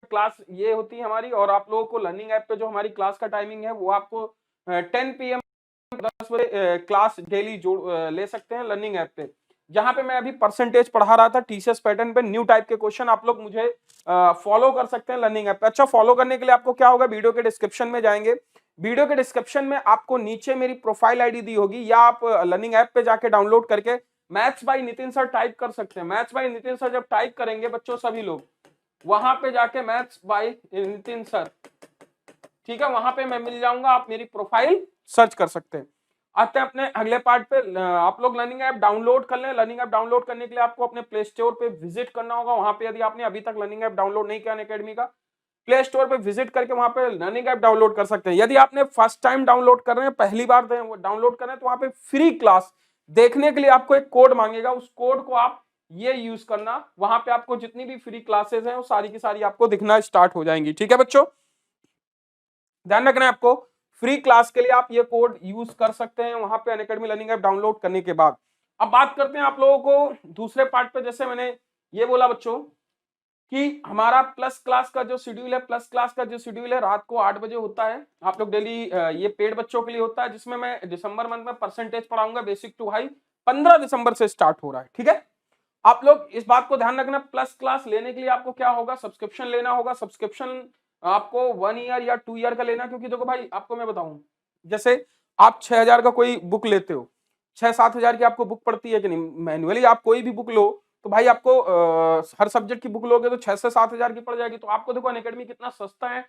Class ये होती है हमारी, और आप लोगों को लर्निंग ऐप पे जो हमारी क्लास का टाइमिंग है वो आपको 10 PM 10 बजे क्लास डेली ले सकते हैं लर्निंग ऐप पे, जहां पे मैं अभी परसेंटेज पढ़ा रहा था टीसीएस पैटर्न पे, न्यू टाइप के क्वेश्चन आप लोग मुझे फॉलो कर सकते हैं लर्निंग ऐप पे। अच्छा, फॉलो करने के लिए आपको क्या होगा, वीडियो के डिस्क्रिप्शन में जाएंगे, वीडियो के डिस्क्रिप्शन में आपको नीचे मेरी प्रोफाइल आईडी दी होगी, या आप लर्निंग ऐप पे जाके डाउनलोड करके maths by Nitin sir type कर सकते हैं। मैथ्स बाय नितिन सर जब टाइप करेंगे बच्चों सभी लोग, वहां पे जाके मैथ्स बाय नितिन सर, ठीक है, वहां पे मैं मिल जाऊंगा, आप मेरी प्रोफाइल सर्च कर सकते हैं। आते हैं अपने अगले पार्ट पे। आप लोग लर्निंग ऐप डाउनलोड कर लें। लर्निंग ऐप डाउनलोड करने के लिए आपको अपने प्ले स्टोर पे विजिट करना होगा। वहां पे यदि आपने अभी तक लर्निंग ऐप डाउनलोड नहीं किया अनअकैडमी का, प्ले स्टोर पे विजिट करके वहां पे लर्निंग ऐप डाउनलोड कर सकते हैं। यदि आपने फर्स्ट टाइम डाउनलोड कर रहे हैं, पहली बार डाउनलोड कर रहे हैं, तो वहां पे फ्री क्लास देखने के लिए आपको एक कोड मांगेगा, उस कोड को आप ये यूज करना, वहां पे आपको जितनी भी फ्री क्लासेस हैं वो सारी की सारी आपको दिखना स्टार्ट हो जाएंगी। ठीक है बच्चों, ध्यान रखना है आपको, फ्री क्लास के लिए आप ये कोड यूज कर सकते हैं वहां पे अनअकैडमी लर्निंग ऐप डाउनलोड करने के बाद। अब बात करते हैं आप लोगों को दूसरे पार्ट पे। जैसे मैंने ये बोला बच्चों कि हमारा प्लस क्लास का जो शेड्यूल है, प्लस क्लास का जो शेड्यूल है रात को 8 बजे होता है। आप लोग डेली, ये पेड बच्चों के लिए होता है, जिसमें मैं दिसंबर मंथ में परसेंटेज पढ़ाऊंगा बेसिक टू हाई, 15 दिसंबर से स्टार्ट हो रहा है। ठीक है, आप लोग इस बात को ध्यान रखना, प्लस क्लास लेने के लिए आपको क्या होगा, सब्सक्रिप्शन लेना होगा। सब्सक्रिप्शन आपको 1 ईयर या 2 ईयर का लेना, क्योंकि देखो भाई आपको मैं बताऊं, जैसे आप 6,000 का कोई बुक लेते हो, 6-7 हजार की आपको बुक पड़ती है कि नहीं, मैन्युअली आप कोई भी बुक लो तो भाई आपको हर सब्जेक्ट की बुक लोगे तो 6 से 7 हजार की पड़ जाएगी। तो आपको देखो अनअकैडमी कितना सस्ता है,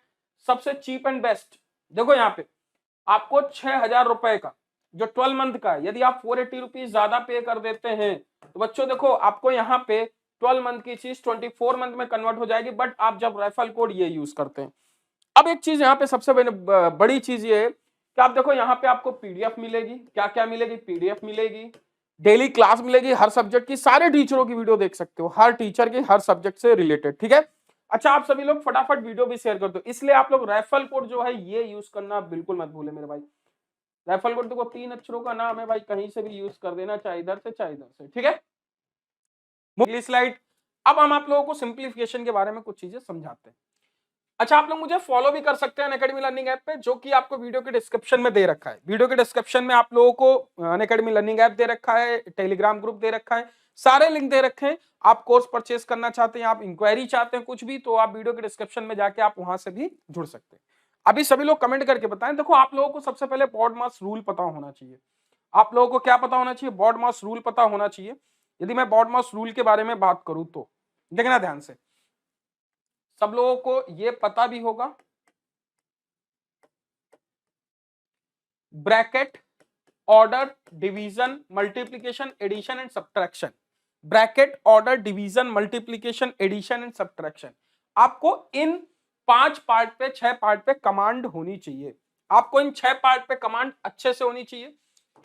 सबसे चीप एंड बेस्ट। देखो यहाँ पे आपको 6,000 रुपए का जो 12 मंथ का है, यदि आप 480 रुपीज ज्यादा पे कर देते हैं तो बच्चों देखो आपको यहाँ पे 12 मंथ की चीज 24 मंथ में कन्वर्ट हो जाएगी, बट आप जब रेफरल कोड ये यूज करते हैं। अब एक चीज यहाँ पे सबसे बड़ी चीज ये है कि आप देखो यहाँ पे आपको पीडीएफ मिलेगी। क्या क्या मिलेगी, पीडीएफ मिलेगी, डेली क्लास मिलेगी, हर सब्जेक्ट की, सारे टीचरों की वीडियो देख सकते हो, हर टीचर की हर सब्जेक्ट से रिलेटेड। ठीक है, अच्छा आप सभी लोग फटाफट वीडियो भी शेयर कर दो, इसलिए आप लोग रेफरल कोड जो है ये यूज करना बिल्कुल मत भूले मेरे भाई। रेफरल कोड देखो 3 अक्षरों का नाम है भाई, कहीं से भी यूज कर देना, चाहे इधर से चाहे इधर से। ठीक है, अगली स्लाइड। अब हम आप लोगों को सिंप्लीफिकेशन के बारे में कुछ चीजें समझाते हैं। अच्छा, आप लोग मुझे फॉलो भी कर सकते हैं अनअकैडमी लर्निंग ऐप पे, जो कि आपको वीडियो के डिस्क्रिप्शन में दे रखा है। वीडियो के डिस्क्रिप्शन में आप लोगों को अनअकैडमी लर्निंग ऐप दे रखा है, टेलीग्राम ग्रुप दे रखा है, सारे लिंक दे रखे हैं। आप कोर्स परचेस करना चाहते हैं, आप इंक्वायरी चाहते हैं कुछ भी, तो आप वीडियो के डिस्क्रिप्शन में जाके आप वहां से भी जुड़ सकते हैं। अभी सभी लोग कमेंट करके बताएं। देखो आप लोगों को सबसे पहले बॉड मास रूल पता होना चाहिए। आप लोगों को क्या पता होना चाहिए, बॉड मास रूल पता होना चाहिए। यदि मैं बॉड मास रूल के बारे में बात करूं तो देखना ध्यान से, सब लोगों को ये पता भी होगा, bracket, order, division, multiplication, addition and subtraction. Bracket, order, division, multiplication, addition and subtraction. आपको इन 5 पार्ट पे, 6 पार्ट पे कमांड होनी चाहिए। आपको इन 6 पार्ट पे कमांड अच्छे से होनी चाहिए।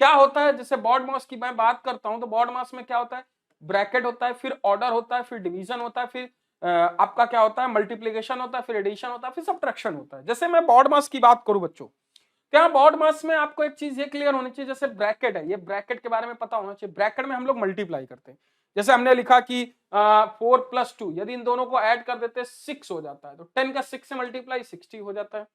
क्या होता है, जैसे बॉड मास की मैं बात करता हूं तो बॉड मास में क्या होता है, ब्रैकेट होता है, फिर ऑर्डर होता है, फिर डिवीजन होता है, फिर आपका क्या होता है, मल्टीप्लीकेशन होता है, फिर एडिशन होता है, फिर सब्ट्रैक्शन होता है। जैसे मैं बॉड मास की बात करूं बच्चों, क्या बॉड मास में आपको एक चीज ये क्लियर होनी चाहिए, जैसे ब्रैकेट है, ये ब्रैकेट के बारे में पता होना चाहिए। ब्रैकेट में हम लोग मल्टीप्लाई करते हैं, जैसे हमने लिखा कि 4+2, यदि इन दोनों को ऐड कर देते हैं 6 हो जाता है, तो 10 का 6 से मल्टीप्लाई 60 हो जाता है।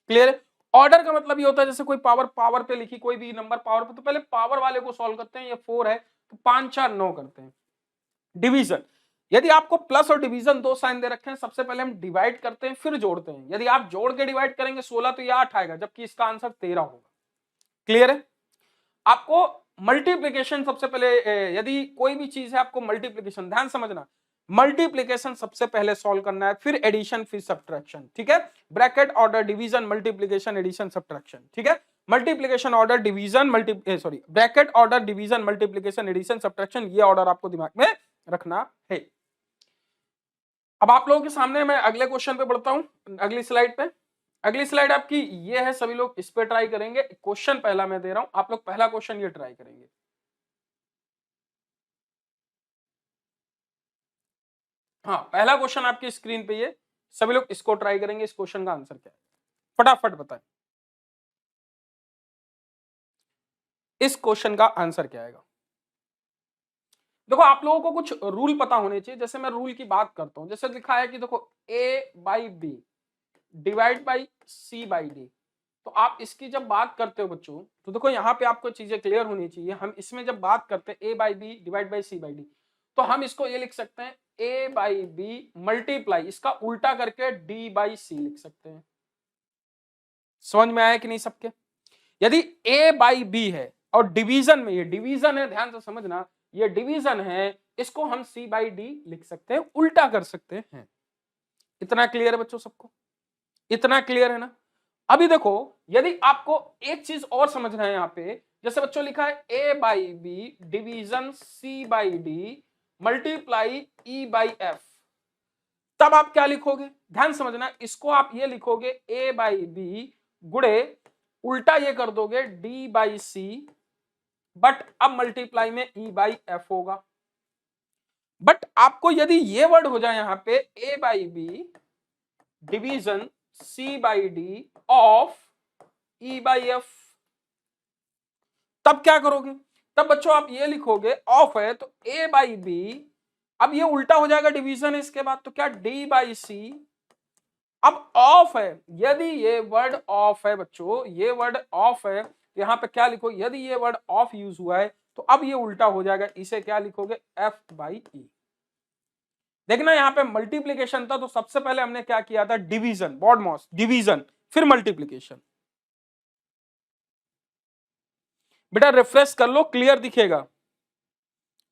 क्लियर है। ऑर्डर का मतलब ये होता है, जैसे कोई पावर पे लिखी कोई भी नंबर पावर पे, तो पहले पावर वाले को सॉल्व करते हैं, ये 4 है तो 5 4 9 करते हैं। डिवीजन, यदि आपको प्लस और डिवीजन 2 साइन दे रखे हैं, सबसे पहले हम डिवाइड करते हैं फिर जोड़ते हैं। यदि आप जोड़ के डिवाइड करेंगे 16 तो ये 8 आएगा, जबकि इसका आंसर 13 होगा। क्लियर है। आपको मल्टीप्लीकेशन सबसे पहले, यदि कोई भी चीज है आपको मल्टीप्लीकेशन, ध्यान समझना, मल्टीप्लीकेशन सबसे पहले सॉल्व करना है, फिर एडिशन, फिर सब्ट्रैक्शन। ठीक है, bracket, order, division, multiplication, addition, subtraction. ठीक है, multiplication, order, division, bracket, order, division, multiplication, addition, subtraction, ये ऑर्डर आपको दिमाग में रखना है। अब आप लोगों के सामने मैं अगले क्वेश्चन पे बढ़ता हूं, अगली स्लाइड पे। अगली स्लाइड आपकी ये है, सभी लोग इस पे ट्राई करेंगे। क्वेश्चन पहला मैं दे रहा हूं, आप लोग पहला क्वेश्चन ये ट्राई करेंगे। हाँ, पहला क्वेश्चन आपकी स्क्रीन पे ये, सभी लोग इसको ट्राई करेंगे। इस क्वेश्चन का आंसर क्या है, फटाफट बताएं। इस क्वेश्चन का आंसर क्या आएगा। देखो आप लोगों को कुछ रूल पता होने चाहिए। जैसे मैं रूल की बात करता हूं, जैसे लिखा है कि देखो a by B divide by C by D. तो आप इसकी जब बात करते हो बच्चों, तो देखो यहाँ पे आपको चीजें क्लियर होनी चाहिए। हम इसमें जब बात करते हैं a by B divide by C by D, तो हम इसको ये लिख सकते हैं a बाई बी मल्टीप्लाई, इसका उल्टा करके d बाई सी लिख सकते हैं। समझ में आया कि नहीं सबके? यदि a बाई बी है और डिवीजन में, ये डिवीजन है, ध्यान से समझना, ये डिवीजन है, इसको हम c बाई डी लिख सकते हैं, उल्टा कर सकते हैं। इतना क्लियर है बच्चों सबको? इतना क्लियर है ना? अभी देखो, यदि आपको एक चीज और समझना है यहां पे, जैसे बच्चों लिखा है a by B division c by D multiply e by F, तब आप क्या लिखोगे? ध्यान समझना, इसको आप ये लिखोगे a बाई बी गुड़े उल्टा ये कर दोगे d बाई सी, बट अब मल्टीप्लाई में e बाई एफ होगा। बट आपको यदि ये वर्ड हो जाए यहां पे a by B division c by D of e by F, तब क्या करोगे? तब बच्चों आप ये लिखोगे, ऑफ है तो a बाई बी, अब ये उल्टा हो जाएगा, डिवीजन है इसके बाद, तो क्या d बाई सी, अब ऑफ है, यदि ये वर्ड ऑफ है बच्चों, ये वर्ड ऑफ है, तो यहां पे क्या लिखो, यदि ये वर्ड ऑफ यूज हुआ है तो अब ये उल्टा हो जाएगा, इसे क्या लिखोगे, एफ बाई ई। देखना यहां पे मल्टीप्लीकेशन था, तो सबसे पहले हमने क्या किया था, डिवीजन, बॉड मॉस डिवीजन, फिर मल्टीप्लीकेशन। बेटा रिफ्रेश कर लो, क्लियर दिखेगा।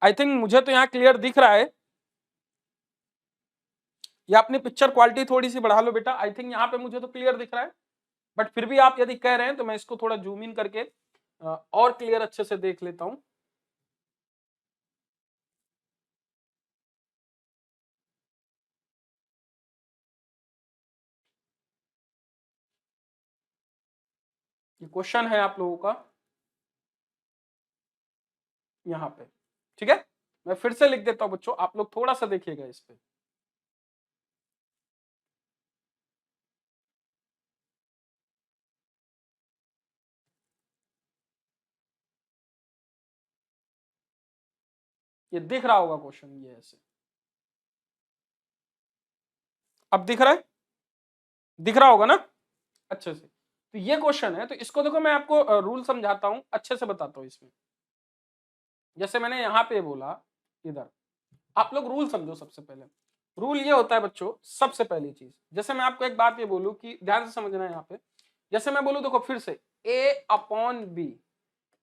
आई थिंक मुझे तो यहां क्लियर दिख रहा है, या अपनी पिक्चर क्वालिटी थोड़ी सी बढ़ा लो बेटा। आई थिंक यहाँ पे मुझे तो क्लियर दिख रहा है, बट फिर भी आप यदि कह रहे हैं तो मैं इसको थोड़ा जूम इन करके और क्लियर अच्छे से देख लेता हूं। ये क्वेश्चन है आप लोगों का यहाँ पे, ठीक है? मैं फिर से लिख देता हूं बच्चों, आप लोग थोड़ा सा देखिएगा इस पे। ये दिख रहा होगा क्वेश्चन, ये ऐसे, अब दिख रहा है? दिख रहा होगा ना अच्छे से? तो ये क्वेश्चन है, तो इसको देखो मैं आपको रूल समझाता हूं, अच्छे से बताता हूं इसमें। जैसे मैंने यहां पे बोला, इधर आप लोग रूल समझो। सबसे पहले रूल ये होता है बच्चों, सबसे पहली चीज, जैसे मैं आपको एक बात ये बोलूं कि ध्यान से समझना है यहाँ पे, जैसे मैं बोलूं देखो फिर से, a upon B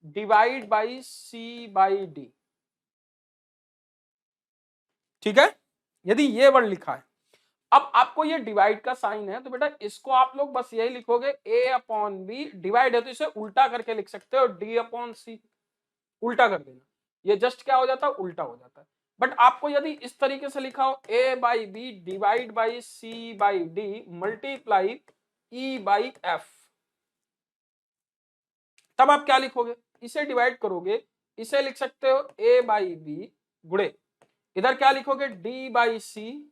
divide by C by D, ठीक है? यदि ये वर्ड लिखा है, अब आपको ये डिवाइड का साइन है, तो बेटा इसको आप लोग बस यही लिखोगे, a अपॉन बी, डिवाइड है तो इसे उल्टा करके लिख सकते हो, d अपॉन सी, उल्टा कर देना, ये जस्ट क्या हो जाता है, उल्टा हो जाता है। बट आपको यदि इस तरीके से लिखा हो, a by B divide by C by D multiply e by F, तब आप क्या लिखोगे, इसे डिवाइड करोगे, इसे लिख सकते हो a बाई बी गुड़े, इधर क्या लिखोगे, d बाई सी,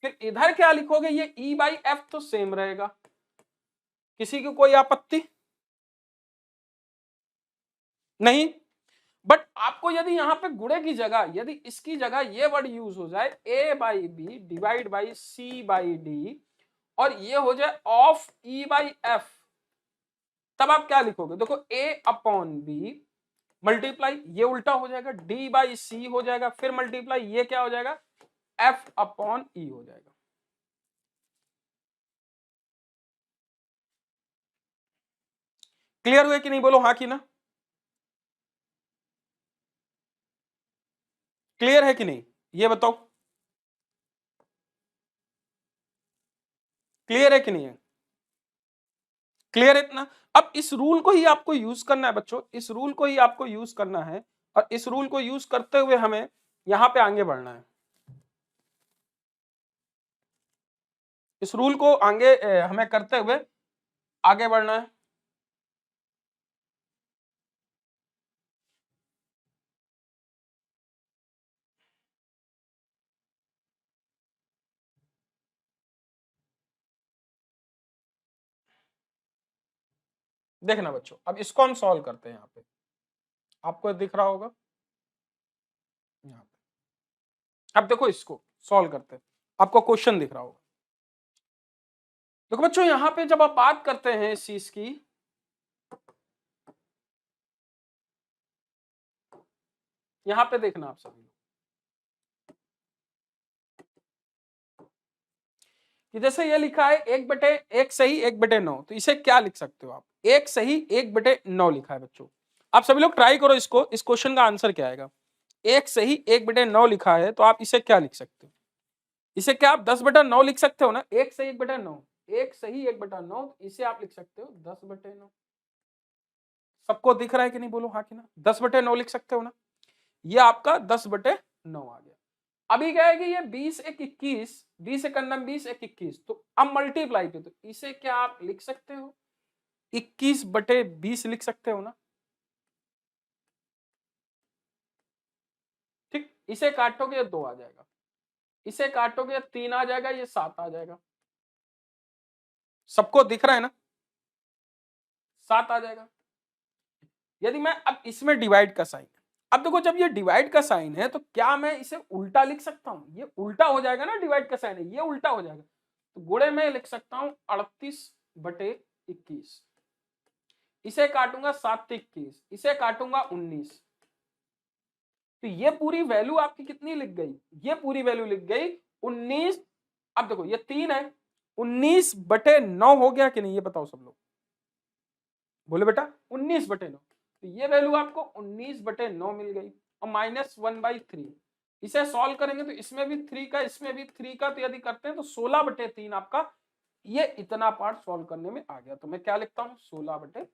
फिर इधर क्या लिखोगे, ये e बाई एफ तो सेम रहेगा। किसी की कोई आपत्ति नहीं? बट आपको यदि यहां पे गुणे की जगह, यदि इसकी जगह ये वर्ड यूज हो जाए, a by B divide by C by D, और ये हो जाए ऑफ e बाई एफ, तब आप क्या लिखोगे, देखो a अपॉन बी मल्टीप्लाई, ये उल्टा हो जाएगा, d बाई सी हो जाएगा, फिर मल्टीप्लाई, ये क्या हो जाएगा, f अपॉन ई हो जाएगा। क्लियर हुए कि नहीं? बोलो हाँ कि ना। क्लियर है कि नहीं, ये बताओ, क्लियर है कि नहीं है? क्लियर है इतना? अब इस रूल को ही आपको यूज करना है बच्चों, इस रूल को ही आपको यूज करना है, और इस रूल को यूज करते हुए हमें यहां पे आगे बढ़ना है। इस रूल को आगे हमें करते हुए आगे बढ़ना है। देखना बच्चों, अब इसको हम सॉल्व करते हैं। यहाँ पे आपको दिख रहा होगा, यहाँ पे अब देखो इसको सॉल्व करते हैं, आपको क्वेश्चन दिख रहा होगा। देखो बच्चों यहाँ पे जब आप बात करते हैं इस चीज की, यहाँ पे देखना आप सभी कि जैसे ये लिखा है 1/1 सही 1/9, तो इसे क्या लिख सकते हो आप? 1 सही 1/9 लिखा है बच्चों। आप सभी लोग ट्राई करो इसको, इस क्वेश्चन का आंसर क्या आएगा? 1 सही 1/9 लिखा है, तो आप इसे क्या लिख सकते हो? इसे क्या आप 10/9 लिख सकते हो ना? 1 सही 1/9, 1 सही 1/9, इसे आप लिख सकते हो 10/9। सबको दिख रहा है कि नहीं? बोलो हाँ कि ना। 10/9 लिख सकते हो ना? ये आपका 10/9 आ गया। अभी क्या है कि ये 20 एक 21, 20 एक 20 एक 21, तो अब मल्टीप्लाई पे, तो इसे क्या आप लिख सकते हो? 21/20 लिख सकते हो ना? ठीक, इसे काटोगे ये 2 आ जाएगा, इसे काटोगे 3 आ जाएगा, ये 7 आ जाएगा। सबको दिख रहा है ना? 7 आ जाएगा। यदि मैं अब इसमें डिवाइड का साइन, अब देखो जब ये डिवाइड का साइन है तो क्या मैं इसे उल्टा लिख सकता हूं? ये उल्टा हो जाएगा ना, डिवाइड का साइन है, ये उल्टा हो जाएगा, तो गुणे में लिख सकता हूं 38/21। इसे काटूंगा 7 से 21, इसे काटूंगा 19, तो ये पूरी वैल्यू आपकी कितनी लिख गई? ये पूरी वैल्यू लिख गई 19। अब देखो ये 3 है, 19/9 हो गया कि नहीं? ये बताओ सब लोग, बोले बेटा 19/9, तो ये वैल्यू आपको 19/9 मिल गई, और -1/3। इसे सॉल्व करेंगे तो इसमें भी 3 का, इसमें भी 3 का, तो यदि करते हैं तो 16/3 आपका ये इतना पार्ट सॉल्व करने में आ गया। तो मैं क्या लिखता हूं? 16/3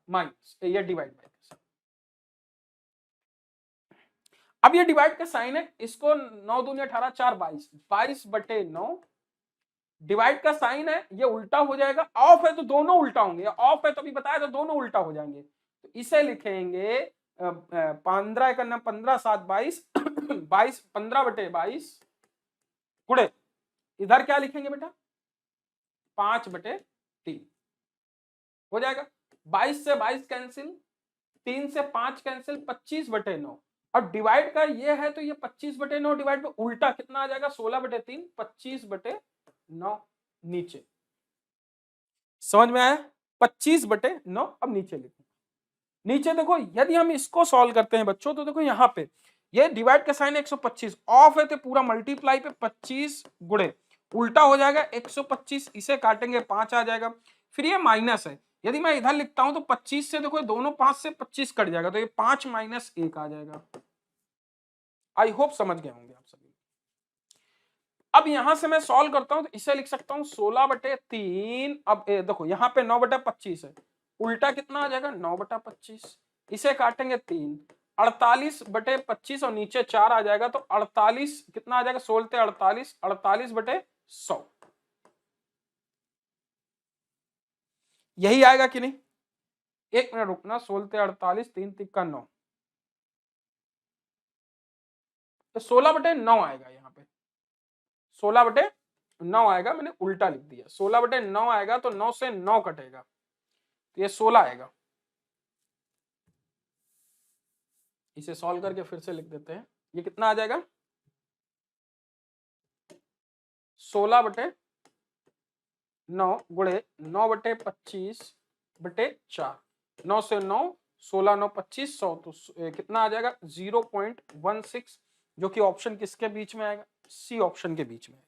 माइनस ये डिवाइड बाय। अब ये डिवाइड का साइन है, इसको 9 दूनी 18, 4 22, 22/9 डिवाइड का साइन है, ये उल्टा हो जाएगा। ऑफ है तो दोनों उल्टा होंगे, ऑफ है तो अभी बताया तो दोनों उल्टा हो जाएंगे, तो इसे लिखेंगे 15 एक 15, 7 22, 22 15/22 गुणे, इधर क्या लिखेंगे बेटा? 5/3 हो जाएगा। 22 से 22 कैंसिल, 3 से 5 कैंसिल, 25/9। अब डिवाइड का ये है तो ये 25/9 डिवाइड पे उल्टा कितना आ जाएगा? 16/3, 25/9 नीचे। समझ में आया? 25/9। अब नीचे लिखो, नीचे देखो यदि हम इसको सॉल्व करते हैं बच्चों, तो देखो यहाँ पे ये डिवाइड का साइन 125, ऑफ है तो पूरा मल्टीप्लाई पे 25 गुणे, उल्टा हो जाएगा 125, इसे काटेंगे 5 आ जाएगा। फिर ये माइनस है, यदि मैं इधर लिखता हूं तो 25 से देखो दोनों 5 से 25 कट जाएगा, तो ये 5 - 1 आ जाएगा। आई होप समझ गए होंगे आप सभी। अब यहां से मैं सॉल्व करता हूं तो इसे लिख सकता हूं 16/3। अब देखो यहाँ पे 9/25 है, उल्टा कितना आ जाएगा? 9/25, इसे काटेंगे 3, 48/25 और नीचे 4 आ जाएगा, तो 48 कितना आ जाएगा? 16 48, 48/100 यही आएगा कि नहीं? एक मिनट रुकना, 16 48, 3 तिक्का 9, तो 16/9 आएगा। यहाँ पे 16/9 आएगा, मैंने उल्टा लिख दिया। 16/9 आएगा तो 9 से 9 कटेगा, तो ये 16 आएगा। इसे सॉल्व करके फिर से लिख देते हैं, ये कितना आ जाएगा? 16/9 गुणे 9/25/4, 9 से 9, 16 9 25 100, तो कितना आ जाएगा? 0.16, जो कि ऑप्शन किसके बीच में आएगा? सी ऑप्शन के बीच में।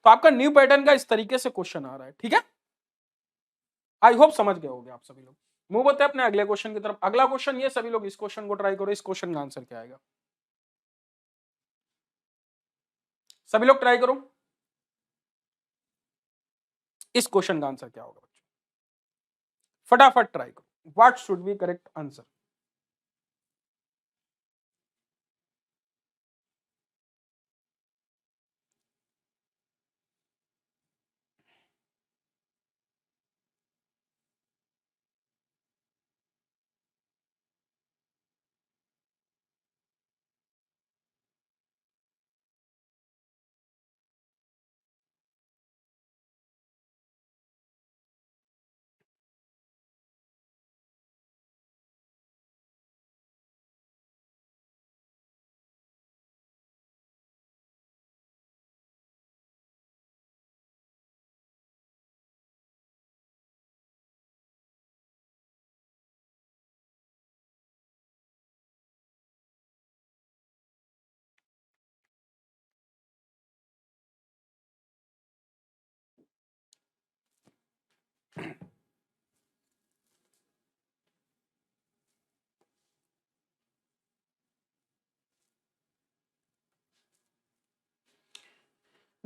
तो आपका न्यू पैटर्न का इस तरीके से क्वेश्चन आ रहा है, ठीक है? आई होप समझ गए होंगे आप सभी लोग। मूव होते हैं अपने अगले क्वेश्चन की तरफ। अगला क्वेश्चन ये, सभी लोग इस क्वेश्चन को ट्राई करो, इस क्वेश्चन का आंसर क्या आएगा? सभी लोग ट्राई करो, इस क्वेश्चन का आंसर क्या होगा बच्चों? फटाफट ट्राई करो, what should be correct answer?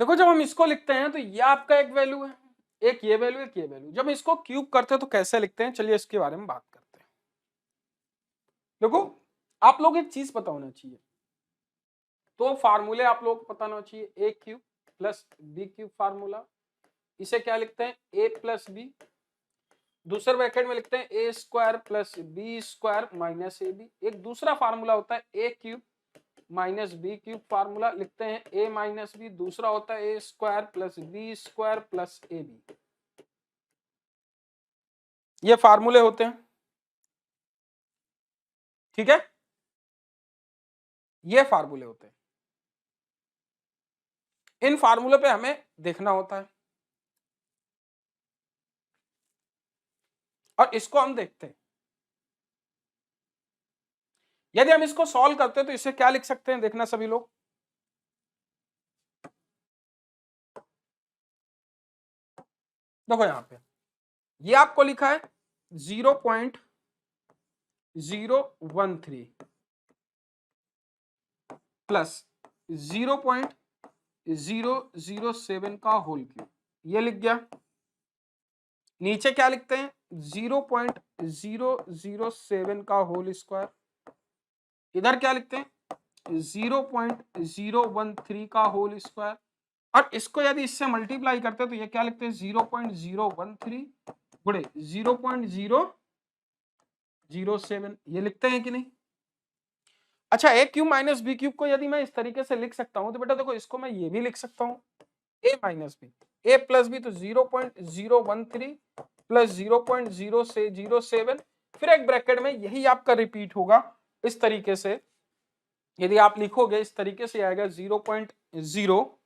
देखो जब हम इसको लिखते हैं तो ये आपका एक वैल्यू है, एक ये वैल्यू, एक ये वैल्यू। जब इसको क्यूब करते हैं तो कैसे लिखते हैं, चलिए इसके बारे में बात करते हैं। देखो आप लोग एक चीज पता होना चाहिए, तो फार्मूले आप लोग को पता होना चाहिए, A cube plus B cube formula, इसे क्या लिखते हैं, ए प्लस बी। दूसरे ब्रैकेट में लिखते हैं A square plus B square minus A B. एक दूसरा फार्मूला होता है A cube minus B cube formula, लिखते हैं ए माइनस बी। दूसरा होता है A square plus B square plus A B. ये फार्मूले होते हैं, ठीक है, ये फार्मूले होते हैं। इन फार्मूले पे हमें देखना होता है और इसको हम देखते हैं। यदि हम इसको सॉल्व करते हैं तो इसे क्या लिख सकते हैं, देखना सभी लोग। देखो यहां पे ये आपको लिखा है 0.013 प्लस 0.007 का होल क्यूब, ये लिख गया। नीचे क्या लिखते हैं, 0.007 का होल स्क्वायर। इधर क्या लिखते हैं, 0.013 का होल स्क्वायर। और इसको यदि इससे मल्टीप्लाई करते हैं तो ये क्या लिखते हैं, 0.013 गुणे 0.007, ये लिखते हैं कि नहीं। अच्छा ए क्यूब माइनस बी क्यूब को यदि मैं इस तरीके से लिख सकता हूं तो बेटा देखो इसको मैं ये भी लिख सकता हूं, ए माइनस बी, ए प्लस बी, तो 0.013 प्लस 0.007, फिर एक ब्रैकेट में यही आपका रिपीट होगा इस तरीके से। यदि आप लिखोगे इस तरीके से आएगा 0.0,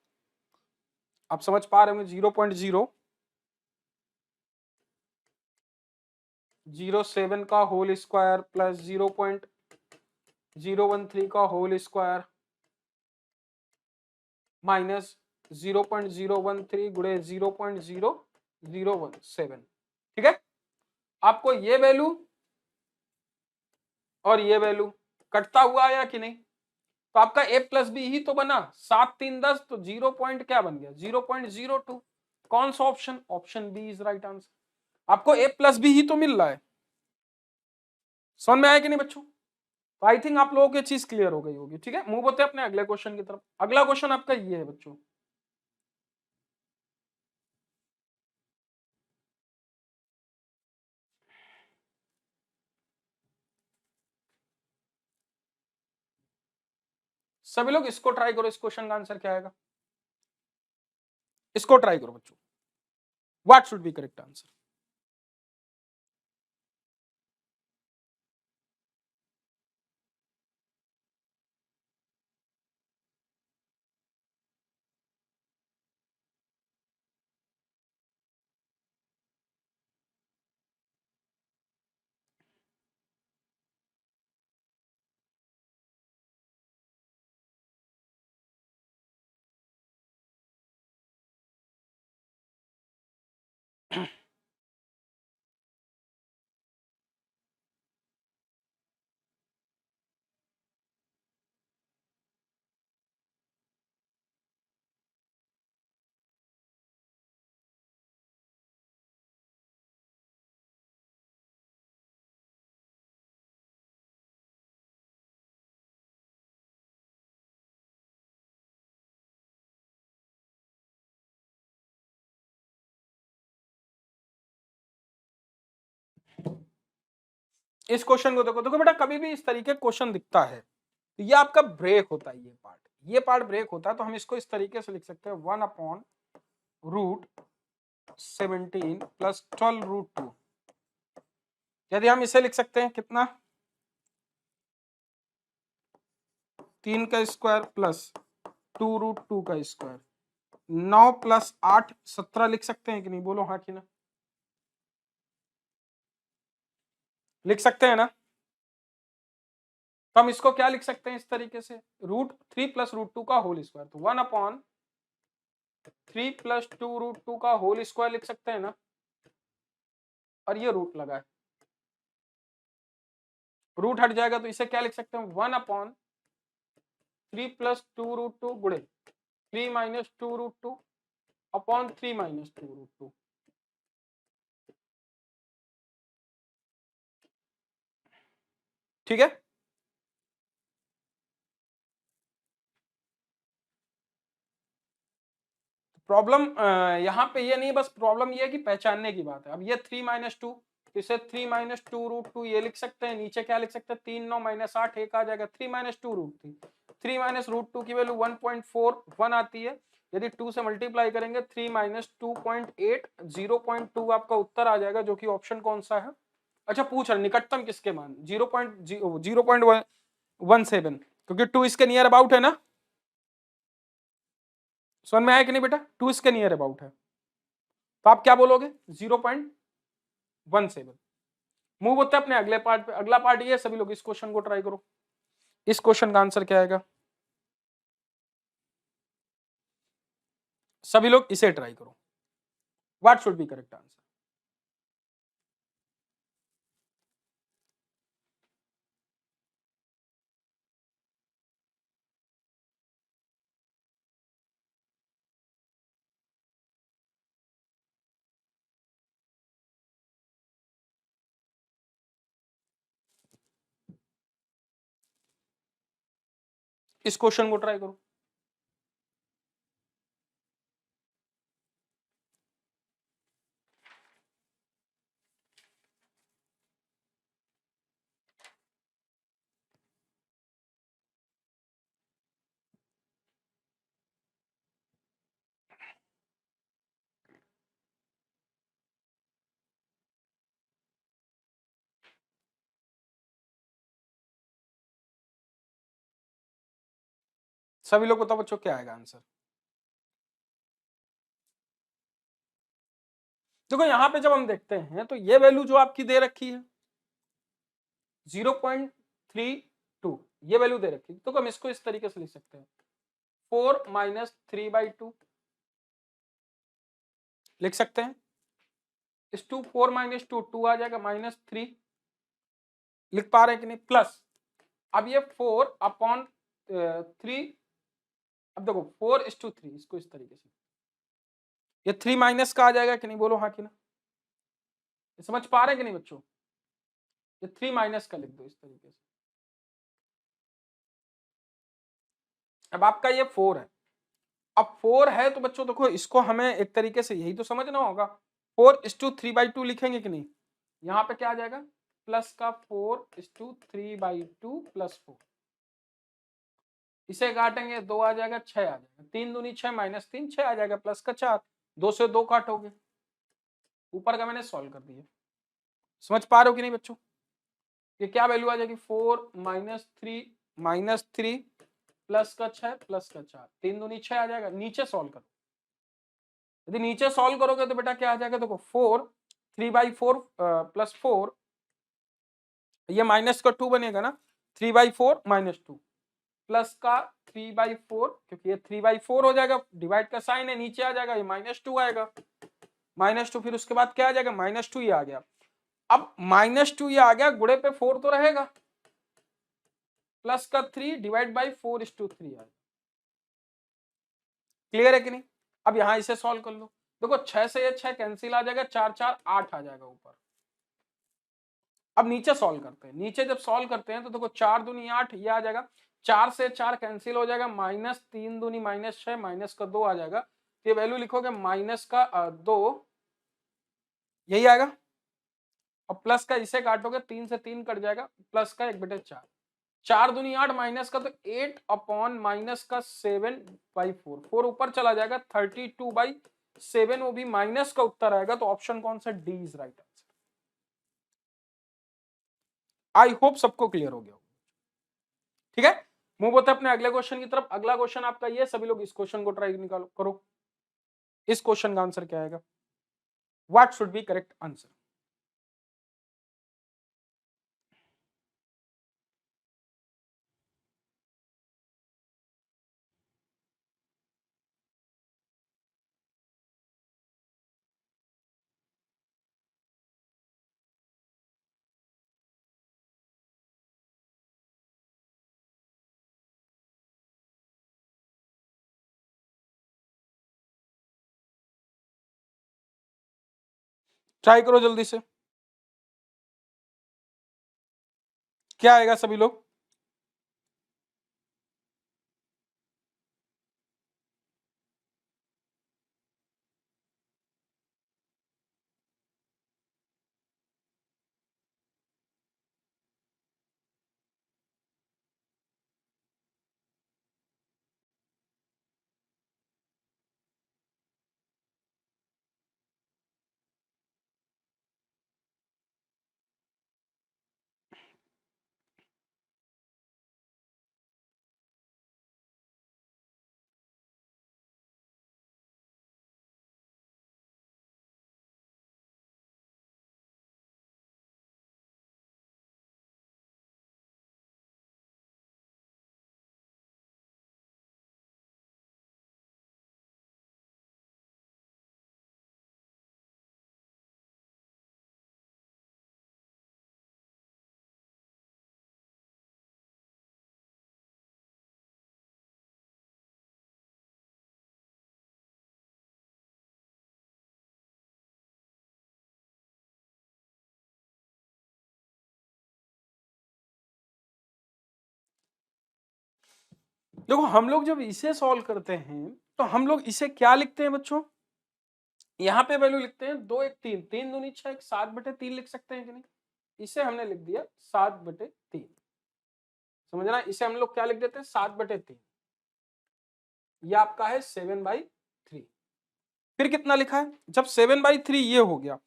आप समझ पा रहे होंगे, 0.007 का होल स्क्वायर प्लस 0.013 का होल स्क्वायर माइनस 0.013 गुणे 0.007। ठीक है, आपको ये वैल्यू और ये वैल्यू कटता हुआ आया कि नहीं, तो आपका a प्लस बी ही तो बना, 7 3 10, तो 0 पॉइंट क्या बन गया, 0.02। कौन सा option, option B is right answer. आपको a प्लस बी ही तो मिल रहा है। समझ में आया कि नहीं बच्चों। तो आई थिंक आप लोगों की चीज क्लियर हो गई होगी। ठीक है, मूव होते हैं अपने अगले क्वेश्चन की तरफ। अगला क्वेश्चन आपका ये है बच्चों, सभी लोग इसको ट्राई करो, इस क्वेश्चन का आंसर क्या आएगा, इसको ट्राई करो बच्चों। What should be correct answer. इस क्वेश्चन को देखो, देखो बेटा कभी भी इस तरीके क्वेश्चन दिखता है तो ये आपका ब्रेक होता है, ये पार्ट ब्रेक होता है। तो हम इसको इस तरीके से लिख सकते हैं 1/√17 प्लस 12√2। यदि हम इसे लिख सकते हैं कितना, 3 का स्क्वायर प्लस 2√2 का स्क्वायर, 9 प्लस 8 17 लिख सकते हैं कि नहीं, बोलो हाँ कि ना, लिख सकते हैं ना। तो हम इसको क्या लिख सकते हैं इस तरीके से, √3 प्लस √2 का होल स्क्वायर, तो 1/3 प्लस 2√2 का होल स्क्वायर लिख सकते हैं ना। और ये रूट लगा है, रूट हट जाएगा तो इसे क्या लिख सकते हैं, 1/3 प्लस 2√2 गुणे 3 माइनस 2√2 अपॉन 3 माइनस 2√2। ठीक है, प्रॉब्लम यहाँ पे ये नहीं, बस प्रॉब्लम ये है कि पहचानने की बात है। अब ये 3 माइनस 2, इसे 3 माइनस 2√2 ये लिख सकते हैं। नीचे क्या लिख सकते हैं, 3 9 माइनस 8 एक आ जाएगा। 3 माइनस 2√3, 3 माइनस √2 की वैल्यू 1.41 आती है। यदि 2 से मल्टीप्लाई करेंगे 3 माइनस 2.8 0.2 आपका उत्तर आ जाएगा, जो कि ऑप्शन कौन सा है। अच्छा पूछ रहा निकटतम किसके मान, 0.17, क्योंकि 2 इसके नियर अबाउट है ना। समझ में आया कि नहीं बेटा, 2 इसके नियर अबाउट है, तो आप क्या बोलोगे 0.17। मूव होते हैं अपने अगले पार्ट पे। अगला पार्ट ये है, सभी लोग इस क्वेश्चन को ट्राई करो। इस क्वेश्चन का आंसर क्या आएगा, सभी लोग इसे ट्राई करो। What should be correct answer. इस क्वेश्चन को ट्राई करो। सभी लोग बताओ बच्चों क्या आएगा आंसर। देखो यहां पे जब हम देखते हैं तो ये वैल्यू जो आपकी दे रखी है 0.32, ये वैल्यू दे रखी है, तो हम इसको इस तरीके से लिख सकते हैं 4 माइनस 3/2 लिख सकते हैं। इस 2 4 माइनस 2 2 आ जाएगा -3, लिख पा रहे हैं कि नहीं, प्लस अब ये 4 अपॉन 3। अब देखो 4:3, इसको इस तरीके से, ये 3 माइनस का आ जाएगा कि नहीं, बोलो हाँ कि ना। ये समझ पा रहे हैं कि नहीं बच्चों, ये 3 माइनस का लिख दो इस तरीके से। अब आपका ये 4 है, अब 4 है तो बच्चों देखो इसको हमें एक तरीके से यही तो समझना होगा। 4:3/2 लिखेंगे कि नहीं, यहाँ पे क्या आ जाएगा प्लस का 4:3/2 प्लस 4, इसे काटेंगे 2 आ जाएगा, 6 आ जाएगा, 3 दूनी 6 -3 6 आ जाएगा, प्लस का 4, 2 से 2 काटोगे, ऊपर का मैंने सॉल्व कर दिया। समझ पा रहे हो कि नहीं बच्चों, ये क्या वैल्यू आ जाएगी 4 -3 प्लस का 6 प्लस का 4, 3 दूनी 6 आ जाएगा। नीचे सॉल्व करो, यदि नीचे सॉल्व करोगे तो बेटा क्या आ जाएगा, देखो 4 3/4 प्लस 4, ये माइनस का 2 बनेगा ना, 3/4 -2 प्लस का 3/4, क्योंकि ये 3/4 हो जाएगा, डिवाइड का साइन है, नीचे आ जाएगा, ये -2 आएगा, -2, फिर उसके बाद क्या आ जाएगा -2, ये आ गया। अब -2 ये आ गया, गुणे पे 4 तो रहेगा, प्लस का 3 डिवाइड बाई 4:3 आ गया। क्लियर है कि नहीं। अब यहां इसे सॉल्व कर लो, देखो 6 से ये 6 कैंसिल आ जाएगा, 4 4 8 आ जाएगा ऊपर। अब नीचे सॉल्व करते हैं, नीचे जब सॉल्व करते हैं तो देखो 4 दूनी 8 ये आ जाएगा, 4 से 4 कैंसिल हो जाएगा, -3 दूनी -6 माइनस का 2 आ जाएगा, तो ये वैल्यू लिखोगे माइनस का 2, यही आएगा। और प्लस का इसे काटोगे, 3 से 3 कट जाएगा, प्लस का 1/4, 4 दूनी 8 माइनस का तो 8 अपॉन माइनस का 7/4, 4 ऊपर चला जाएगा, 32/7, वो भी माइनस का उत्तर आएगा, तो ऑप्शन कौन सा, D is right answer. I hope सबको क्लियर हो गया। ठीक है, मूव होते हैं अपने अगले क्वेश्चन की तरफ। अगला क्वेश्चन आपका ये, सभी लोग इस क्वेश्चन को ट्राई निकालो करो। इस क्वेश्चन का आंसर क्या आएगा, what should be correct answer. Try करो जल्दी से, क्या आएगा सभी लोग? देखो हम लोग जब इसे सॉल्व करते हैं तो हम लोग इसे क्या लिखते हैं बच्चों? यहाँ पे वैल्यू लिखते हैं 2 1 3, 3 दूनी 6, 7/3 लिख सकते हैं कि नहीं? इसे हमने लिख दिया 7/3। समझना, इसे हम लोग क्या लिख देते हैं? 7/3। ये आपका है 7/3। फिर कितना लिखा है? जब 7/3 ये हो गया,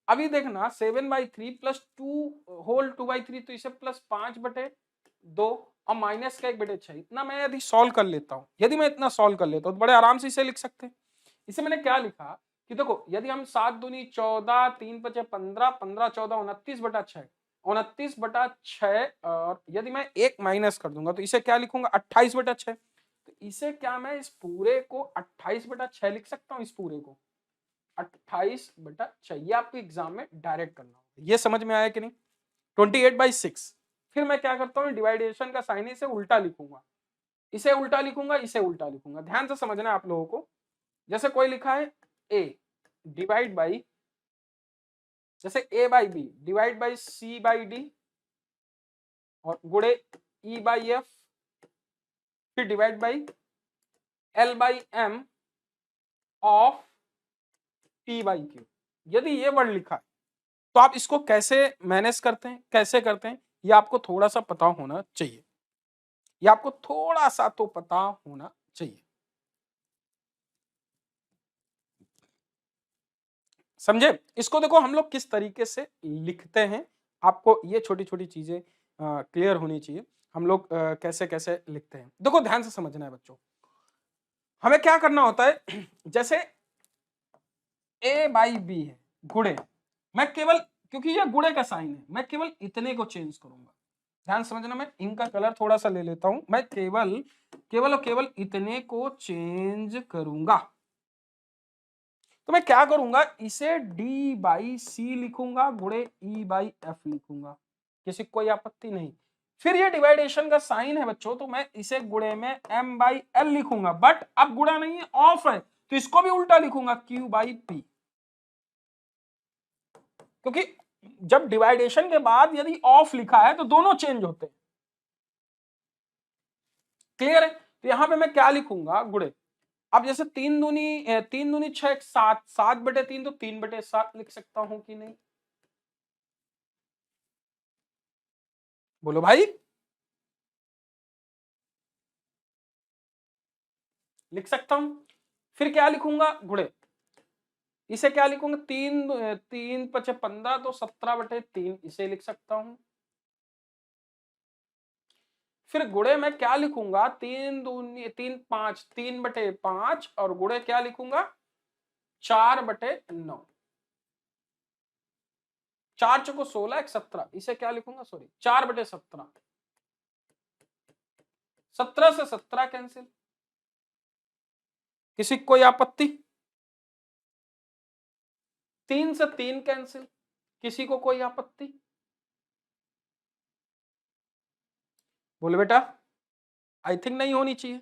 अभी देखना 7/3 प्लस 2 होल 2/3, तो इसे प्लस 5/2 और माइनस का 1/6। इतना मैं यदि सॉल्व कर लेता हूं, यदि मैं इतना सॉल्व कर लेता हूं तो बड़े आराम से इसे लिख सकते हैं। इसे मैंने क्या लिखा कि देखो, यदि हम 7 दूनी 14, 3 5 15, 15 14 29/6, 29/6, और यदि मैं एक माइनस कर दूंगा तो इसे क्या लिखूंगा? 28/6। तो इसे क्या मैं इस पूरे को 28/6 लिख सकता हूं? इस पूरे को 28/6। ये आपको एग्जाम में डायरेक्ट करना होगा। ये समझ में आया कि नहीं? 28/6। फिर मैं क्या करता हूँ? डिवाइडेशन का साइन, इसे उल्टा लिखूंगा, इसे उल्टा लिखूंगा, इसे उल्टा लिखूंगा। ध्यान से समझना है आप लोगों को। जैसे कोई लिखा है a डिवाइड बाई, जैसे a/b डिवाइड बाई c/d और गुणे e/f, फिर divide by l/m of p/q। यदि ये वर्ड लिखा है तो आप इसको कैसे मैनेज करते हैं, कैसे करते हैं, ये आपको थोड़ा सा पता होना चाहिए। ये आपको थोड़ा सा तो पता होना चाहिए। समझे? इसको देखो हम लोग किस तरीके से लिखते हैं, आपको ये छोटी छोटी चीजें क्लियर होनी चाहिए। हम लोग कैसे कैसे लिखते हैं, देखो ध्यान से समझना है बच्चों। हमें क्या करना होता है? जैसे a/b है गुणे, मैं केवल, क्योंकि ये गुणे का साइन है, मैं केवल इतने को चेंज करूंगा। ध्यान समझना, मैं इनका कलर थोड़ा सा ले लेता हूं। मैं केवल केवल और केवल इतने को चेंज करूंगा। तो मैं क्या करूंगा? इसे d/c लिखूंगा, गुणे e/f लिखूंगा। किसी को कोई आपत्ति नहीं। फिर ये डिवाइडेशन का साइन है बच्चों, तो मैं इसे गुणे में m/l लिखूंगा। बट अब गुणा नहीं है, ऑफ है, तो इसको भी उल्टा लिखूंगा, q/p। क्योंकि जब डिवाइडेशन के बाद यदि ऑफ लिखा है तो दोनों चेंज होते हैं। क्लियर है? तो यहां पे मैं क्या लिखूंगा? गुणे। अब जैसे 3 दूनी 6, 7, 7/3, तो 3/7 लिख सकता हूं कि नहीं? बोलो भाई, लिख सकता हूं। फिर क्या लिखूंगा? गुणे। इसे क्या लिखूंगा? 3 3 5 15, तो 17/3 इसे लिख सकता हूं। फिर गुणे में क्या लिखूंगा? 3 दूनी 3 5, 3/5, और गुणे क्या लिखूंगा? 4/9। 4 चौको 16, 1 17, इसे क्या लिखूंगा? सॉरी, 4/17। 17 से 17 कैंसिल। किसी को कोई आपत्ति? 3 से 3 कैंसिल। किसी को कोई आपत्ति? बोले बेटा, आई थिंक नहीं होनी चाहिए।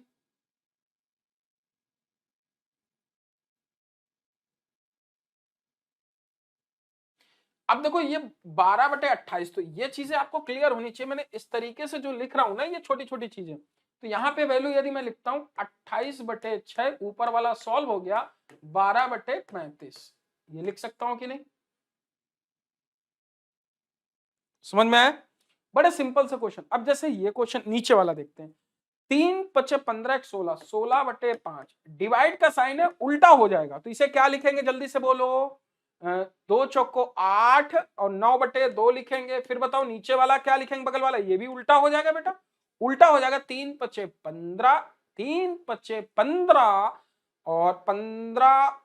अब देखो ये 12/28, तो ये चीजें आपको क्लियर होनी चाहिए। मैंने इस तरीके से जो लिख रहा हूं ना, ये छोटी छोटी चीजें, तो यहाँ पे वैल्यू यदि मैं लिखता हूं 28/6, ऊपर वाला सॉल्व हो गया 12/35, ये लिख सकता हूं कि नहीं? समझ में आया? बड़े सिंपल से क्वेश्चन। अब जैसे ये क्वेश्चन नीचे वाला देखते हैं, 3×5 = 15, 16, 16/5, डिवाइड का साइन है उल्टा हो जाएगा, तो इसे क्या लिखेंगे जल्दी से बोलो? 2×4 = 8 और 9/2 लिखेंगे। फिर बताओ नीचे वाला क्या लिखेंगे, बगल वाला? ये भी उल्टा हो जाएगा बेटा, उल्टा हो जाएगा। 3×5 = 15, 3×5 = 15 और 15×1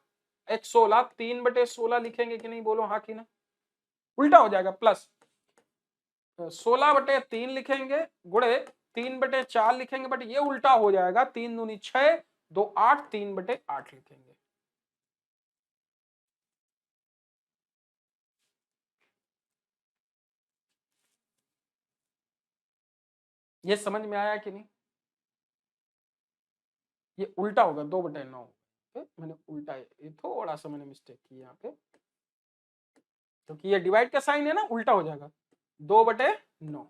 = 16, 3/16 लिखेंगे कि नहीं? बोलो हाँ कि ना? उल्टा हो जाएगा। प्लस 16/3 लिखेंगे, गुणे 3/4 लिखेंगे, बट ये उल्टा हो जाएगा। 3 दूनी 6, 2 8, 3/8 लिखेंगे। ये समझ में आया कि नहीं? ये उल्टा होगा 2/9। मैंने उल्टा, ये थोड़ा सा मैंने मिस्टेक की यहाँ पे, क्योंकि ये डिवाइड का साइन है ना, उल्टा हो जाएगा 2/9।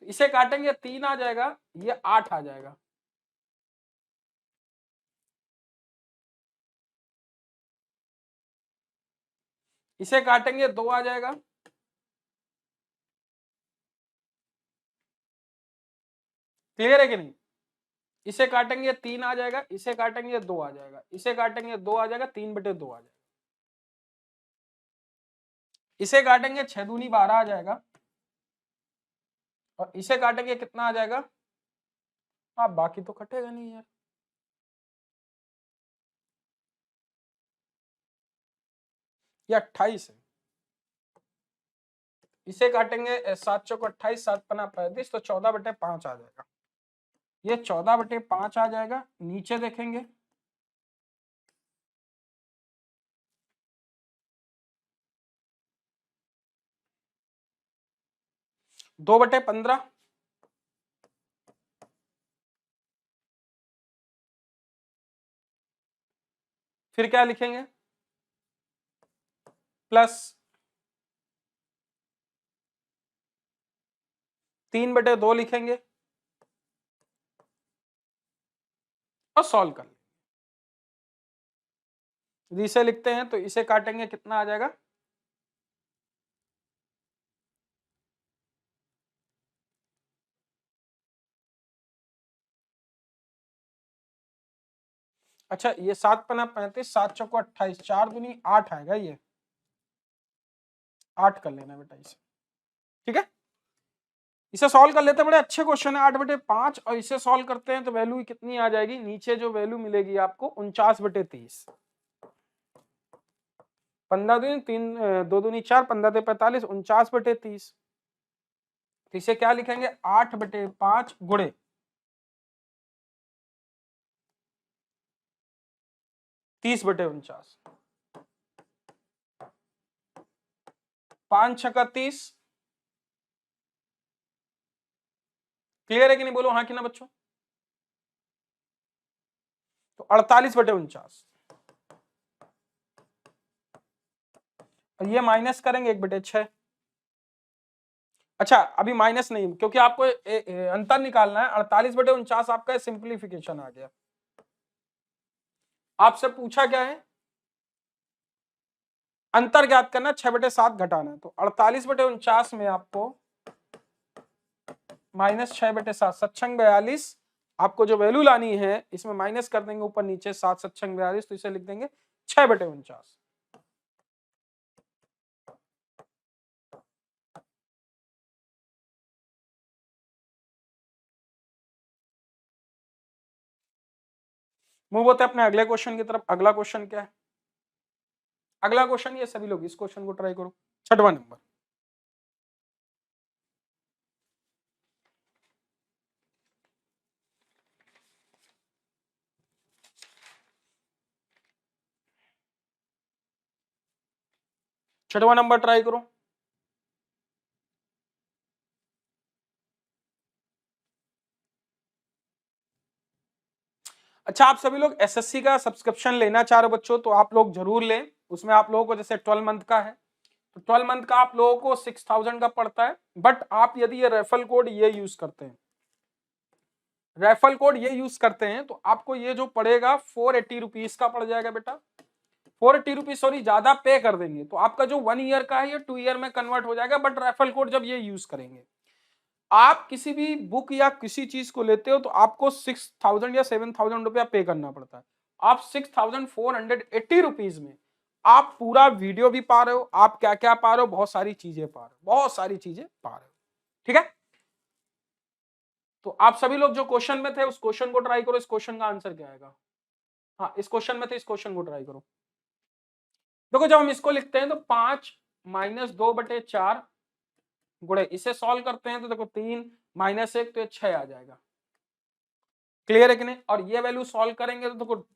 तो इसे काटेंगे 3 आ जाएगा, ये 8 आ जाएगा। इसे काटेंगे 2 आ जाएगा। क्लियर है कि नहीं? इसे काटेंगे 3 आ जाएगा, इसे काटेंगे 2 आ जाएगा, इसे काटेंगे 2 आ जाएगा, 3/2 आ जाएगा। इसे काटेंगे 6 दूनी 12 आ जाएगा, और इसे काटेंगे कितना आ जाएगा? हाँ, बाकी तो कटेगा नहीं यार। ये 28 है। इसे काटेंगे 7 चौक 28, 7 पना 35, तो 14/5 आ जाएगा। ये 14/5 आ जाएगा। नीचे देखेंगे, दो बटे 15, फिर क्या लिखेंगे? प्लस 3/2 लिखेंगे और सॉल्व कर लेंगे। इसे लिखते हैं, तो इसे काटेंगे कितना आ जाएगा? अच्छा, ये 7 पना 35, 7 चौको 28, 4 दूनी 8 आएगा। ये 8 कर लेना बेटा इसे, ठीक है? इसे सॉल्व कर लेते हैं, बड़े अच्छे क्वेश्चन है। 8/5, और इसे सॉल्व करते हैं तो वैल्यू कितनी आ जाएगी? नीचे जो वैल्यू मिलेगी आपको 49/30। 15 दूनी 3, 2 दूनी 4, 15 45, 49/30। तो इसे क्या लिखेंगे? 8/5 गुणे 30/49, 5 छक्का 30। क्लियर है कि नहीं? बोलो हाँ कि ना बच्चों? तो 48/49, और ये माइनस करेंगे 1/6। अच्छा, अभी माइनस नहीं, क्योंकि आपको अंतर निकालना है। 48/49 आपका सिंप्लीफिकेशन आ गया। आपसे पूछा क्या है? अंतर ज्ञात करना, 6/7 घटाना है। तो 48/49 में आपको -6/7, 7×42। आपको जो वैल्यू लानी है, इसमें माइनस कर देंगे ऊपर नीचे, 7 7×42, तो इसे लिख देंगे 6/49। मूव होते अपने अगले क्वेश्चन की तरफ। अगला क्वेश्चन क्या है? अगला क्वेश्चन, ये सभी लोग इस क्वेश्चन को ट्राई करो, 6वां नंबर। छठवां नंबर ट्राई करो। अच्छा, आप सभी लोग एसएससी का सब्सक्रिप्शन लेना चाह रहे हो बच्चों, तो आप लोग जरूर लें। उसमें आप लोगों को जैसे 12 मंथ का है, तो 12 मंथ का आप लोगों को 6000 का पड़ता है। बट आप यदि ये रेफरल कोड ये यूज करते हैं, रेफरल कोड ये यूज करते हैं, तो आपको ये जो पड़ेगा 480 रुपीज का पड़ जाएगा बेटा। 480 रुपीज, सॉरी ज्यादा पे कर देंगे तो आपका जो 1 ईयर का है ये 2 ईयर में कन्वर्ट हो जाएगा। बट रेफरल कोड जब ये यूज करेंगे, आप किसी भी बुक या किसी चीज को लेते हो तो आपको 6000 या 7000 रुपया पे करना पड़ता है। आप 6480 रुपीज में आप पूरा वीडियो भी पा रहे हो, आप क्या क्या पा रहे हो, बहुत सारी चीजें पा रहे हो, बहुत सारी चीजें पा रहे हो। ठीक है, तो आप सभी लोग जो क्वेश्चन में थे उस क्वेश्चन को ट्राई करो। इस क्वेश्चन का आंसर क्या आएगा? हाँ, इस क्वेश्चन में थे, इस क्वेश्चन को ट्राई करो। देखो, जब हम इसको लिखते हैं तो 5 - 2/4 गुणे, इसे सॉल्व करते हैं तो देखो 3 - 1 तो ये 6 आ जाएगा। क्लियर है कि नहीं? और ये वैल्यू सॉल्व करेंगे तो देखो,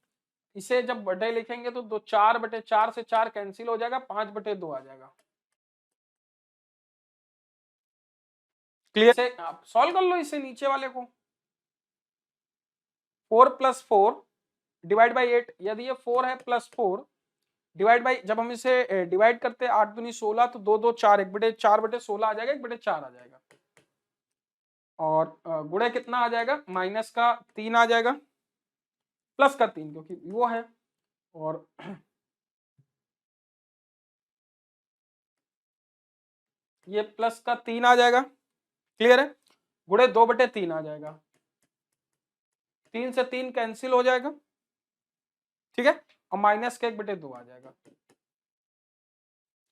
इसे जब बटे लिखेंगे तो 4/4 से 4 कैंसिल हो जाएगा, 5/2 आ जाएगा। क्लियर से आप सॉल्व कर लो इसे, नीचे वाले को। 4 + 4 डिवाइड बाई 8, यदि ये 4 है प्लस 4 डिवाइड बाई, जब हम इसे डिवाइड करते हैं 8 दूनी 16, तो 2 2 4, 1/4/16 आ जाएगा, 1/4 आ जाएगा। और गुणे कितना आ जाएगा? माइनस का 3 आ जाएगा, प्लस का 3 क्योंकि वो है, और ये प्लस का 3 आ जाएगा। क्लियर है? गुणे 2/3 आ जाएगा, 3 से 3 कैंसिल हो जाएगा। ठीक है, और माइनस का 1/2 आ जाएगा।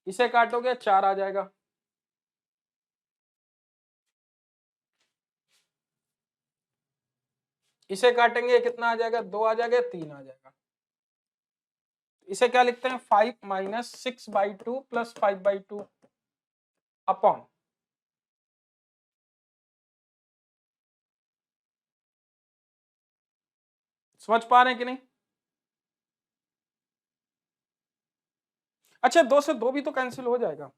इसे काटोगे 4 आ जाएगा। इसे काटेंगे कितना आ जाएगा? 2 आ जाएगा, 3 आ जाएगा। इसे क्या लिखते हैं? 5 - 6/2 + 5/2 अपॉन, समझ पा रहे हैं कि नहीं? अच्छा, 2 से 2 भी तो कैंसिल हो जाएगा।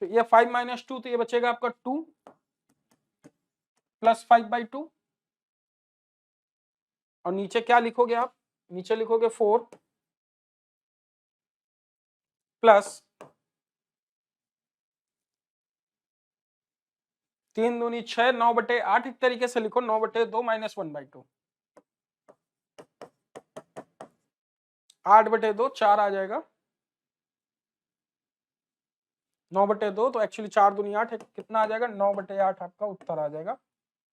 तो ये 5 - 2, तो ये बचेगा आपका 2 + 5/2, और नीचे क्या लिखोगे आप? नीचे लिखोगे 4 प्लस 3 दूनी 6, 9/8, एक तरीके से लिखो 9/2 - 1/2, 8/2 4 आ जाएगा, 9/2, तो एक्चुअली 4 दूनी 8 है, कितना आ जाएगा? 9/8 आपका उत्तर आ जाएगा।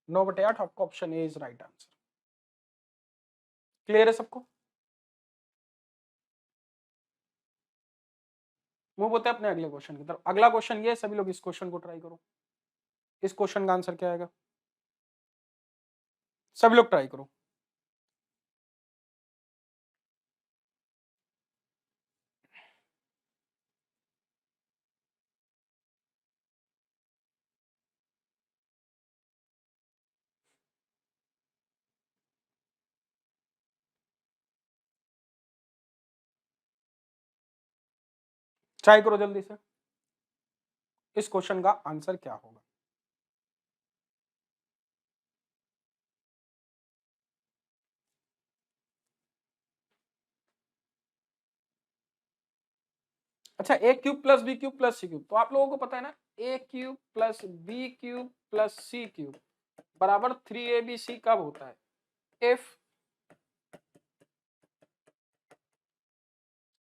9/8 आपका option A is right answer. Clear है सबको? मूव होते हैं अपने अगले क्वेश्चन की तरफ। अगला क्वेश्चन ये है, सभी लोग इस क्वेश्चन को ट्राई करो। इस क्वेश्चन का आंसर क्या आएगा? सभी लोग ट्राई करो। ट्राई करो जल्दी से, इस क्वेश्चन का आंसर क्या होगा? अच्छा, a cube plus b cube plus c cube, तो आप लोगों को पता है ना, a cube plus b cube plus c cube बराबर 3abc कब होता है? इफ,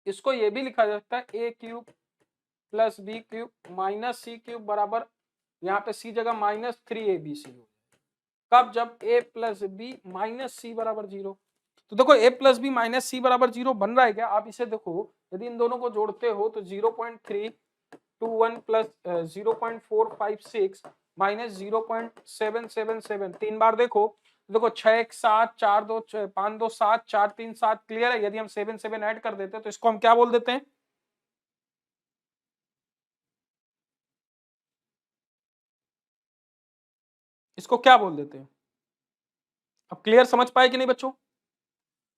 इसको ये भी लिखा जा सकता है a cube plus b cube minus c cube बराबर, यहाँ पे c जगह -3abc हो। कब? जब a प्लस बी माइनस सी बराबर 0। तो देखो, a प्लस बी माइनस सी बराबर 0 बन रहा है क्या? आप इसे देखो, यदि इन दोनों को जोड़ते हो तो 0.321 प्लस 0.456 माइनस 0.777, 3 बार देखो, देखो 6 1 7 4 2 5 2 7 4 3 7। क्लियर है? यदि हम 7 7 ऐड कर देते हैं तो इसको हम क्या बोल देते हैं? इसको क्या बोल देते हैं? अब क्लियर समझ पाए कि नहीं बच्चों?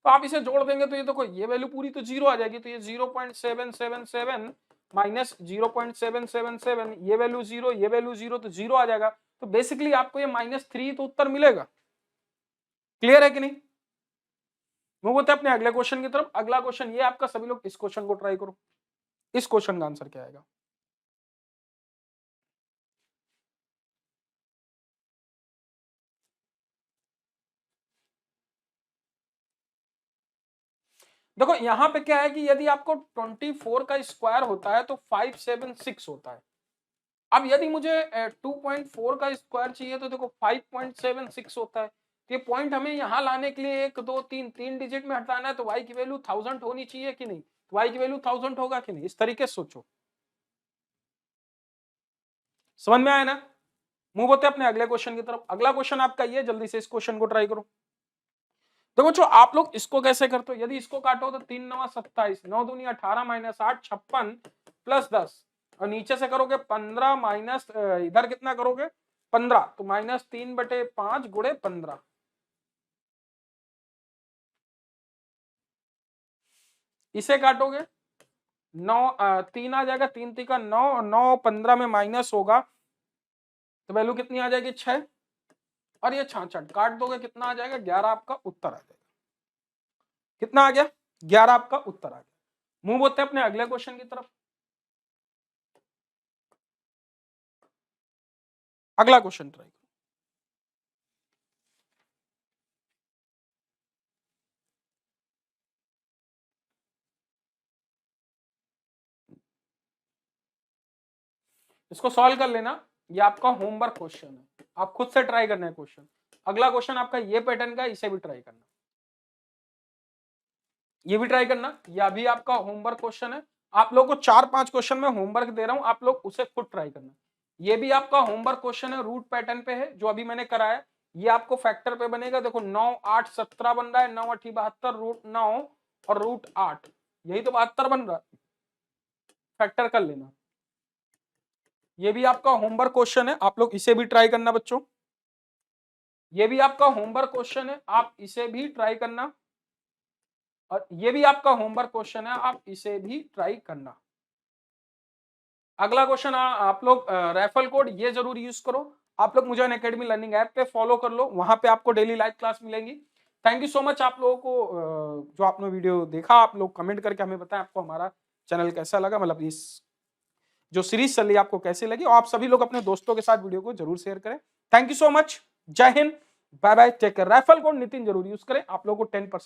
तो आप इसे जोड़ देंगे तो ये देखो, ये वैल्यू पूरी तो 0 आ जाएगी, तो ये 0.777 माइनस 0.777, ये वैल्यू 0, ये वैल्यू 0, तो 0 आ जाएगा। तो बेसिकली आपको ये -3 तो उत्तर मिलेगा। क्लियर है कि नहीं? वो बोलते हैं अपने अगले क्वेश्चन की तरफ। अगला क्वेश्चन ये आपका, सभी लोग इस क्वेश्चन को ट्राई करो। इस क्वेश्चन का आंसर क्या आएगा? देखो यहां पे क्या है कि यदि आपको 24 का स्क्वायर होता है तो 576 होता है। अब यदि मुझे 2.4 का स्क्वायर चाहिए तो देखो 5.76 होता है। तो ये पॉइंट हमें यहां लाने के लिए 1 2 3 3 डिजिट में हटाना है, तो y की वैल्यू 1000 होनी चाहिए कि नहीं? तो y की वैल्यू 1000 होगा कि नहीं? इस तरीके से सोचो। समझ में आया ना? मूव होते हैं अपने अगले क्वेश्चन की तरफ। अगला क्वेश्चन आपका ये, जल्दी से इस क्वेश्चन को ट्राई करो। देखो बच्चों आप लोग इसको कैसे करते हो, यदि इसको काटो तो 3 9 27, 9 दूनी 18 माइनस 8 56 प्लस 10, और नीचे से करोगे 15 माइनस इधर कितना करोगे 15, तो -3/5 गुणे 15। इसे काटोगे 9 3 आ जाएगा, 3 3 का 9, 9 15 में माइनस होगा तो वैल्यू कितनी आ जाएगी 6, और ये 66 काट दोगे कितना आ जाएगा 11 आपका उत्तर आ जाएगा। कितना आ गया 11 आपका उत्तर आ गया। मूव होते हैं अपने अगले क्वेश्चन की तरफ। अगला क्वेश्चन ट्राई करो। इसको सॉल्व कर लेना, ये आपका होमवर्क क्वेश्चन है, आप खुद से ट्राई करना है क्वेश्चन। अगला क्वेश्चन आपका ये पैटर्न का, इसे भी ट्राई करना, ये भी ट्राई करना, यह भी आपका होमवर्क क्वेश्चन है। आप लोग को 4-5 क्वेश्चन में होमवर्क दे रहा हूं, आप लोग उसे खुद ट्राई करना। ये भी आपका होमवर्क क्वेश्चन है, रूट पैटर्न पे है, जो अभी मैंने कराया है। ये आपको फैक्टर पे बनेगा। देखो 9 8 17 बन रहा है, 9 8 72, रूट 9 और रूट 8, यही तो 72 बन रहा है। फैक्टर कर लेना। ये भी आपका होमवर्क क्वेश्चन है, आप लोग इसे भी ट्राई करना बच्चों। ये भी आपका होमवर्क क्वेश्चन है, आप इसे भी ट्राई करना। और ये भी आपका होमवर्क क्वेश्चन है, आप इसे भी ट्राई करना। अगला क्वेश्चन आप लोग रेफरल कोड ये जरूर यूज करो। आप लोग मुझे अनअकैडमी लर्निंग ऐप पे फॉलो कर लो, वहां पे आपको डेली लाइव क्लास मिलेंगी। थैंक यू सो मच आप लोगों को जो आपने वीडियो देखा। आप लोग कमेंट करके हमें बताएं आपको हमारा चैनल कैसा लगा, मतलब इस जो सीरीज चल रही है आपको कैसी लगी। और आप सभी लोग अपने दोस्तों के साथ वीडियो को जरूर शेयर करें। थैंक यू सो मच, जय हिंद, bye bye, take care. Referral code Nitin जरूर यूज करें, आप लोगों को 10%